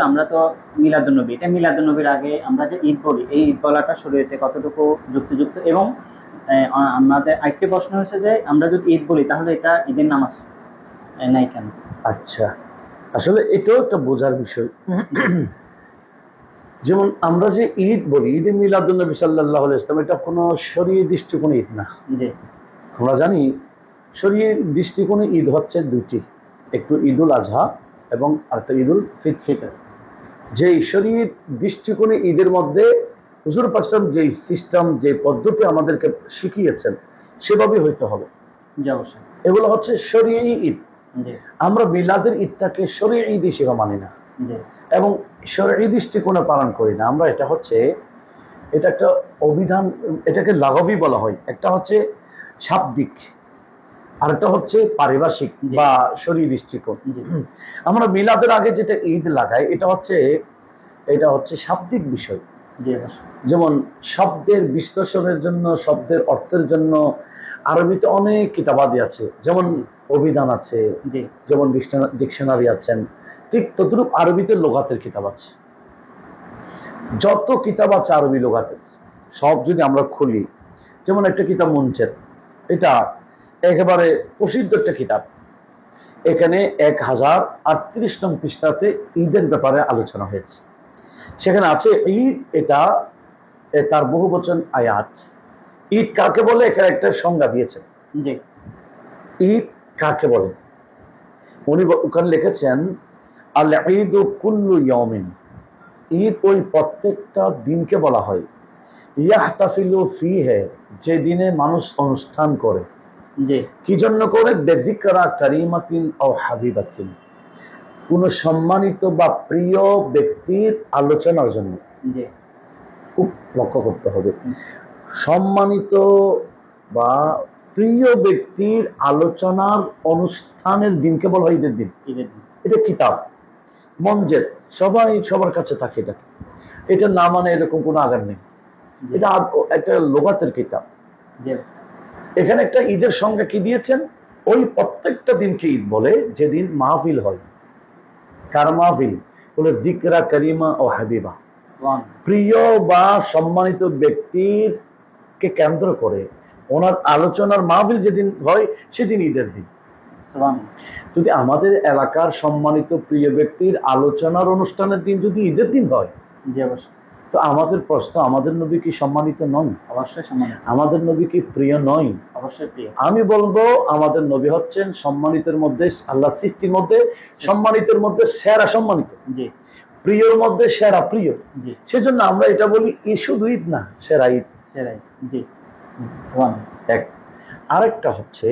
আমরা তো মিলাদুন্নবী, এটা মিলাদুন্নবীর আগে আমরা যে ঈদ বলি, এই ঈদ বলাটা শরীয়তে কতটুকু যুক্তিযুক্ত? এবং আমাদের আরেকটি প্রশ্ন হচ্ছে যে আমরা যদি ঈদ বলি তাহলে এটা ঈদের নামাজ নাই কেন? আচ্ছা, আসলে এটাও একটা বোঝার বিষয়। যেমন আমরা যে ঈদ বলি, ঈদে মিলাদুন্নবী সাল্লাল্লাহু আলাইহি ওয়াসাল্লাম, এটা কোনো শরীয়ী দৃষ্টিকোণে ঈদ না। জি, আমরা জানি শরীয়ী দৃষ্টিকোণে ঈদ হচ্ছে দুটি, একটু ঈদুল আজহা এবং আরেকটা ঈদুল ফিতর। যে শরীয়ী দৃষ্টিকোণে ঈদের মধ্যে হুজুর পাক সাল্লাল্লাহু আলাইহি ওয়াসাল্লাম যে সিস্টেম, যে পদ্ধতি আমাদেরকে শিখিয়েছেন সেভাবে হইতে হবে। জি অবশ্যই। এগুলো হচ্ছে শরীয়ী ঈদ। জি, আমরা মিলাদের ঈদটাকে শরীয়ী ঈদ হিসেবে মানি না জি, এবং শরীয়ী দৃষ্টিকোণে পালন করি না আমরা। এটা একটা অভিধান, এটাকে লাঘবী বলা হয়। একটা হচ্ছে শাব্দিক, আরেকটা হচ্ছে পারিভাষিক জি, বা শরীয়ী দৃষ্টিকোণ। জি, আমরা মিলাদের আগে যেটা ঈদ লাগাই, এটা হচ্ছে শাব্দিক বিষয়। জি অবশ্যই। যেমন শব্দের বিশ্লেষণের জন্য, শব্দের অর্থের জন্য আরবিতে অনেক কিতাবাদি আছে, যেমন অভিধান আছে, জি, যেমন ডিকশনারি আছেন, ঠিক তদ্রূপ আরবিতে লোগাতের কিতাব আছে। যত কিতাব আছে আরবি লোগাতের, সব যদি আমরা খুলি, যেমন একটা কিতাব মুনচের, এটা একেবারে প্রসিদ্ধ একটা কিতাব। এখানে 1038 নং পৃষ্ঠাতে ঈদের ব্যাপারে আলোচনা হয়েছে। সেখানে আছে ঈদ, এটা তার বহু বচন আয়াত। ঈদ কাকে বলে এখানে একটা সংজ্ঞা দিয়েছেন। জি, ঈদ কাকে বলে উনি ওখানে লিখেছেন, আল ঈদু কুল্লু ইয়াউমিন, ঈদ ওই প্রত্যেকটা দিনকে বলা হয়, ইয়াহতাফিলু ফিহে, যে দিনে মানুষ অনুষ্ঠান করে। জি, কি জন্য করে? বেযিকরা কারিমাতিন ও হাবিবাতিন, কোন সম্মানিত বা প্রিয় ব্যক্তির আলোচনার জন্য। জি, খুব লক্ষ্য করতে হবে, সম্মানিত বা প্রিয় ব্যক্তির আলোচনার অনুষ্ঠানের দিনকে বলা হয় ঈদের দিন। ঈদের দিন। এটা কিতাব মঞ্জেদ, সবাই সবার কাছে থাকে। এটা না মানে এরকম কোনো আগার নেই। জি, এটা একটা লোগাতের কিতাব। জি, এখানে একটা ঈদের সংজ্ঞা কি দিয়েছেন? ওই প্রত্যেকটা দিনকে ঈদ বলে যেদিন মাহফিল হয়। কার মাহফিল? বলে যিকরা করিমা ও হাবিবা, ওয়ান, প্রিয় বা সম্মানিত ব্যক্তির কে কেন্দ্র করে ওনার আলোচনার মাহফিল যেদিন হয় সেদিন ঈদের দিন। সুবহান। যদি আমাদের এলাকার সম্মানিত প্রিয় ব্যক্তির আলোচনার অনুষ্ঠানের দিন যদি ঈদের দিন হয়, জি অবশ্যই। তো আমাদের প্রশ্ন, আমাদের নবী কি সম্মানিত নন? অবশ্যই সম্মানিত। আমাদের নবী কি প্রিয় নয়? অবশ্যই প্রিয়। আমি বলবো আমাদের নবী হচ্ছেন সম্মানিতের মধ্যে, আল্লাহ সৃষ্টির মধ্যে সম্মানিতের মধ্যে সেরা সম্মানিত, জি, প্রিয়র মধ্যে সেরা প্রিয়। জি, সেজন্য আমরা এটা বলি ঈদ শুধু ঈদ না, সেরা ঈদ। সেরাই। জি, সুবহান। এক। আরেকটা হচ্ছে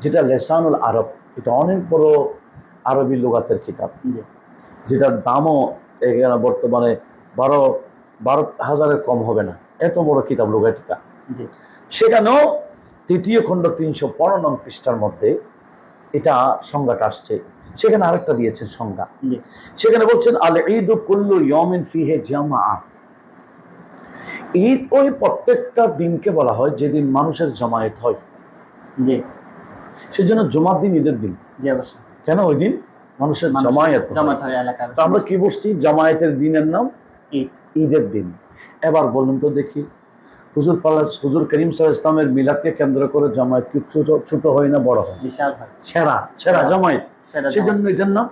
যেটা লেসানুল আরব, এটা অনেক বড় আরবি লুগাতের কিতাব, জি, যেটার দামও এখানে বর্তমানে 12,000-এর কম হবে না, এত বড় কিতাব লুগাটিটা। জি, সেখানেও তৃতীয় খণ্ড 315 নং পৃষ্ঠার মধ্যে এটা সংজ্ঞাটা আসছে। সেখানে আরেকটা দিয়েছেন সংজ্ঞা। জি, সেখানে বলছেন, আল ঈদু কুল্লু ইয়াউমিন ফিহি জামাআ, ঈদ ওই প্রত্যেকটা দিনকে বলা হয় যেদিন মানুষের জমায়েত হয়। জি, সেজন্য জুমার দিন ঈদের দিন। জি অবশ্যই। কেন? ওই দিন মানুষের মানুষের জমায়েত হয়। জমায়েত হয় এলাকার। তো আমরা কি বুঝছি? জমায়েতের দিনের নাম ঈদ। ঈদের দিন। এবার বলুন তো দেখি, হুজুর করিম সাল্লাল্লাহু আলাইহি ওয়াসাল্লামের মিলাদকে কেন্দ্র করে জমায়েত কি ছোট হয় না বড় হয়? বিশাল হয়। সেরা সেরা জমায়েত। সেরা সেজন্য এটার নাম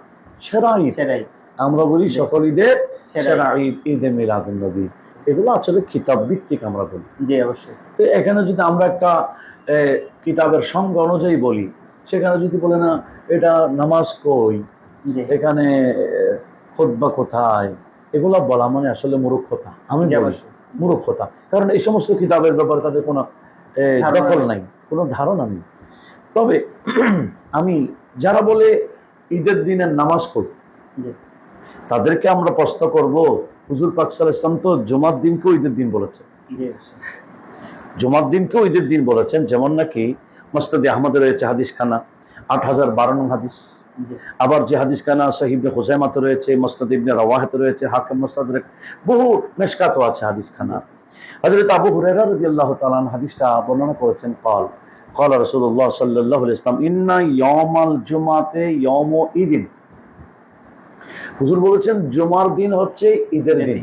সেরা ঈদ। সেরাই। আমরা বলি সকল ঈদের সেরা সেরা ঈদ, ঈদে মিলাদুন নবী। এগুলো আসলে কিতাব ভিত্তিক আমরা বলি। জি অবশ্যই। তো এখানে যদি আমরা একটা কিতাবের সংজ্ঞা অনুযায়ী বলি, সেখানে যদি বলে না এটা নামাজ কই, জি, এখানে খুতবা কোথায়, এগুলো বলা মানে আসলে মূর্খতা। আমি জি বলি অবশ্যই। মূর্খতা। কারণ এই সমস্ত কিতাবের ব্যাপারে তাদের কোনো দখল নাই, কোনো ধারণা নেই। তবে আমি যারা বলে ঈদের দিনের নামাজ পড়ি, জি, তাদেরকে আমরা প্রশ্ন করব, হুজুর পাক সাল্লাল্লাহু আলাইহি ওয়াসাল্লাম তো জুমার দিনকেও ঈদের দিন বলেছেন। জি অবশ্যই। জুমার দিনকেও ঈদের দিন বলেছেন। যেমন নাকি মুসনাদে আহমদে রয়েছে হাদিসখানা 8012 নং হাদিস। জি, আবার যে হাদিসখানা সহিহ ইবনে খুজাইমাতে রয়েছে, মুসনাদ ইবনে রাওয়াহাতে রয়েছে, হাকিম মুসনাদ, বহু মিশকাতও আছে হাদিসখানা। হযরত আবু হুরায়রা রাদিয়াল্লাহু তাআলা আনহু হাদিসটা বর্ণনা করেছেন, قال রাসূলুল্লাহ সাল্লাল্লাহু আলাইহি ওয়াসাল্লাম, ইন্না ইয়াওমাল জুমাতে ইয়াউমু ঈদিন, হুজুর বলেছেন জুমার দিন হচ্ছে ঈদের দিন।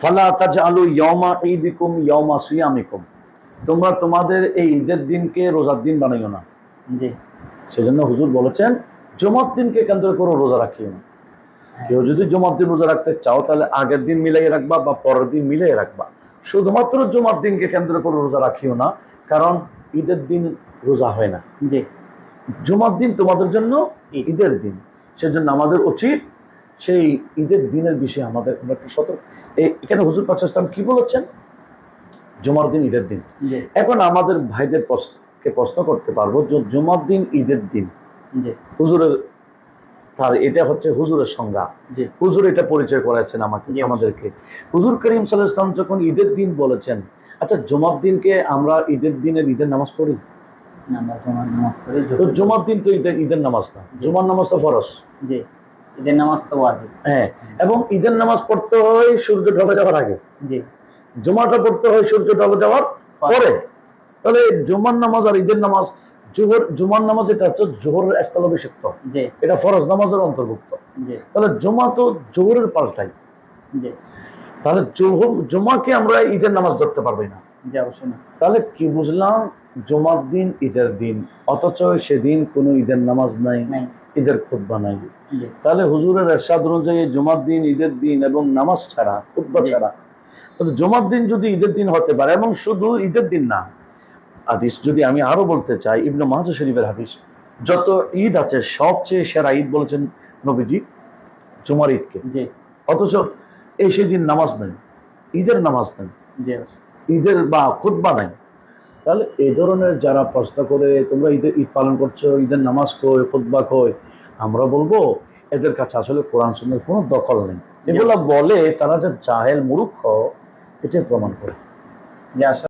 ফালা তাজআলু ইয়াওমা ঈদিকুম ইয়াওমা সিয়ামিকুম, তোমরা তোমাদের এই ঈদের দিনকে রোজার দিন বানাইও না। জি। সেজন্য হুজুর বলেছেন জুমার দিনকে কেন্দ্র করে রোজা রাখিও না। কেউ যদি জুমার দিন রোজা রাখতে চাও তাহলে আগের দিন মিলাই রাখবা বা পরের দিন মিলাই রাখবা, শুধুমাত্র জুমার দিনকে কেন্দ্র করে রোজা রাখিও না, কারণ ঈদের দিন রোজা হয় না। জি। জুমার দিন তোমাদের জন্য ঈদের দিন, সেজন্য আমাদের উচিত সেই ঈদের দিনের বিষয়ে আমাদের একটু সতর্ক। এখানে হুজুর পাক সাল্লাল্লাহু আলাইহি ওয়াসাল্লাম কি বলেছেন? জুমার দিন ঈদের দিন। জি। এখন আমাদের ভাইদের প্রশ্ন করতে পারবো যে জুমার দিন ঈদের দিন, জি। হুজুরের তার এটা হচ্ছে হুজুরের সংজ্ঞা, জি। হুজুর এটা পরিচয় করাচ্ছেন আমাদেরকে। হুজুর করিম সাল্লাল্লাহু আলাইহি ওয়াসাল্লাম যখন ঈদের দিন বলেছেন, আচ্ছা জুমার দিনকে আমরা ঈদের দিনের ঈদের নামাজ পড়ি? আমরা জুমার নামাজ পড়ি। তো জুমার দিন তো ঈদের নামাজ না, জুমার নামাজ তো ফরজ। জি। ঈদের নামাজ তো ওয়াজিব। হ্যাঁ, এবং ঈদের নামাজ পড়তে হয় সূর্য ঢলে যাওয়ার আগে, জি। জুমাটা পড়তে হয় সূর্য ঢলে যাওয়ার পরে। তাহলে জুমার নামাজ আর ঈদের নামাজ, জুমার নামাজ এটা হচ্ছে জোহরের স্থলাভিষিক্ত, জি। এটা ফরজ নামাজের অন্তর্ভুক্ত। জি। তাহলে জুমা তো জোহরের পাল্টাই, জি। তাহলে জুমাকে আমরা ঈদের নামাজ ধরতে পারবো না। জি, অবশ্যই না। তাহলে কি বুঝলাম? জুমার দিন ঈদের দিন, অথচ সেদিন কোনো ঈদের নামাজ নাই, নাই। ঈদের খুতবা নাই। জি। তাহলে হুজুরের ইরশাদ অনুযায়ী জুমার দিন ঈদের দিন এবং নামাজ ছাড়া, খুতবা জি। ছাড়া, তাহলে জুমার দিন যদি ঈদের দিন হতে পারে, এবং শুধু ঈদের দিন না, হাদিস যদি আমি আরো বলতে চাই, ইবনে মাজাহ শরীফের হাদিস, যত ঈদ আছে সবচেয়ে সেরা ঈদ বলেছেন নবীজি জুমার ঈদকে। জি। অথচ এই সেদিন নামাজ নাই, ঈদের নামাজ নাই, জি। ঈদের বা খুতবা নাই। তাহলে এই ধরনের যারা প্রশ্ন করে তোমরা ঈদ পালন করছো, ঈদের নামাজ কই, খুতবা কই, আমরা বলবো এদের কাছে আসলে কোরআন সুন্নাহর কোনো দখল নেই। এগুলা বলে তারা যে জাহেল মূর্খ, এটাই প্রমাণ করে। জি, আসলে